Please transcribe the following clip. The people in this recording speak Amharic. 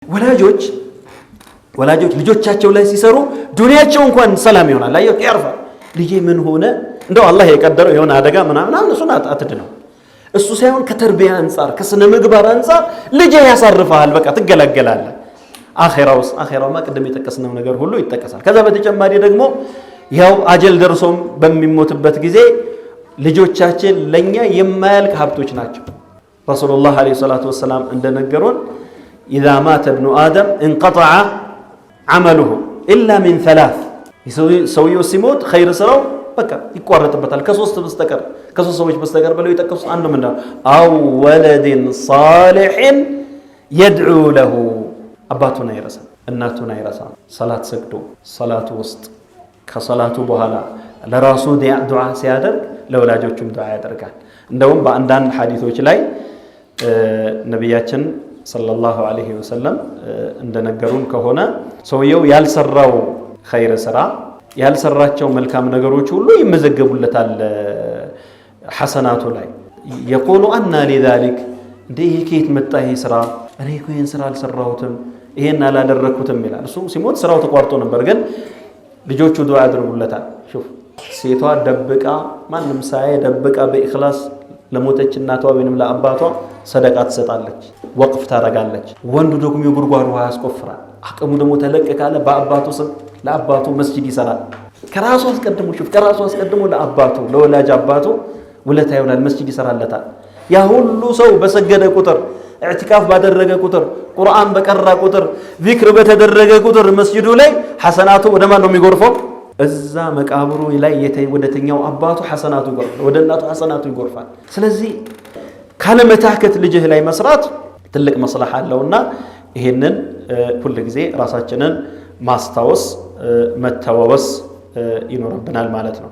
ወላጆች ልጆቻቸው ላይ ሲሰሩ ዱንያቸው እንኳን ሰላም ይሆናል። አየው ያርፋል። ልጄ ምን ሆነ እንደው አላህ የቀደረው የሆነ አደጋ ምናምን እሱን አትድነው። እሱ ሳይሆን ከተርቢያ አንፃር ከስነ ምግባር አንፃር ልጄ ያሳርፋል። በቃ ትገላገላለህ። አኺራውማ ቅድም የጠቀስነው ነገር ሁሉ ይጠቀሳል። ከዛ በተጨማሪ ደግሞ ያው አጀል ደርሶም በሚሞትበት ጊዜ ልጆቻችን ለኛ የማያልቅ ሀብቶች ናቸው። ረሱሉላህ አለይሂ ሰላቱ ወሰላም እንደነገሩን ኢዛ ማተ ኢብኑ አደም እንቀጠዐ ዐመሉሁ ኢላ ሚን ሰላስ፣ ሰውየው ሲሞት ኸይር ስራው በቃ ይቋረጥበታል ከሶስት ሰዎች በስተቀር ብለው የጠቀሱት አንዱ ምንድነው? አው ወለድን ሷሊሕን የድዑ ለሁ፣ አባቱን አይረሳም፣ እናቱን አይረሳም። ሰላት ሰግዶ ሰላቱ ውስጥ ከሰላቱ በኋላ ለራሱ ዱዓ ሲያደርግ ለወላጆቹም ዱዓ ያደርጋል። እንደውም በአንዳንድ ሐዲሶች ላይ ነቢያችን ሰለላሁ ዐለይሂ ወሰለም እንደነገሩን ከሆነ ሰውየው ያልሰራው ኸይር ስራ ያልሰራቸው መልካም ነገሮች ሁሉ ይመዘገቡለታል ሐሰናቱ ላይ። የቁሉ አና ሊዛሊክ፣ እንዴ ይሄ ከየት መጣ ይሄ ስራ? እኔ እኮ ይሄን ስራ አልሰራሁትም ይሄን አላደረኩትም ይላል። እሱ ሲሞት ስራው ተቋርጦ ነበር፣ ግን ልጆቹ ዱዓ ያደርጉለታል። ሹፍ ሴቷ ደብቃ ማንም ሳይ ደብቃ በኢኽላስ ለሞተች እናቷ ወይንም ለአባቷ ሰደቃ ትሰጣለች፣ ወቅፍ ታረጋለች። ወንዱ ደግሞ የጉድጓድ ውሃ ያስቆፍራል። አቅሙ ደግሞ ተለቅ ካለ በአባቱ ስም ለአባቱ መስጂድ ይሰራል። ከራሱ አስቀድሞ ለአባቱ ለወላጅ አባቱ ውለታ ይሆናል፣ መስጂድ ይሰራለታል። ያ ሁሉ ሰው በሰገደ ቁጥር ኢዕቲካፍ ባደረገ ቁጥር ቁርአን በቀራ ቁጥር ዚክር በተደረገ ቁጥር መስጂዱ ላይ ሐሰናቱ ወደ ማን ነው የሚጎርፈው? እዛ መቃብሩ ላይ ወደተኛው አባቱ ሐሰናቱ ይጎርፋል፣ ወደ እናቱ ሐሰናቱ ይጎርፋል። ስለዚህ ካለመታከት ልጅህ ላይ መስራት ትልቅ መስለህ አለውና ይሄንን ሁሉ ጊዜ ራሳችንን ማስታወስ መተዋወስ ይኖርብናል ማለት ነው።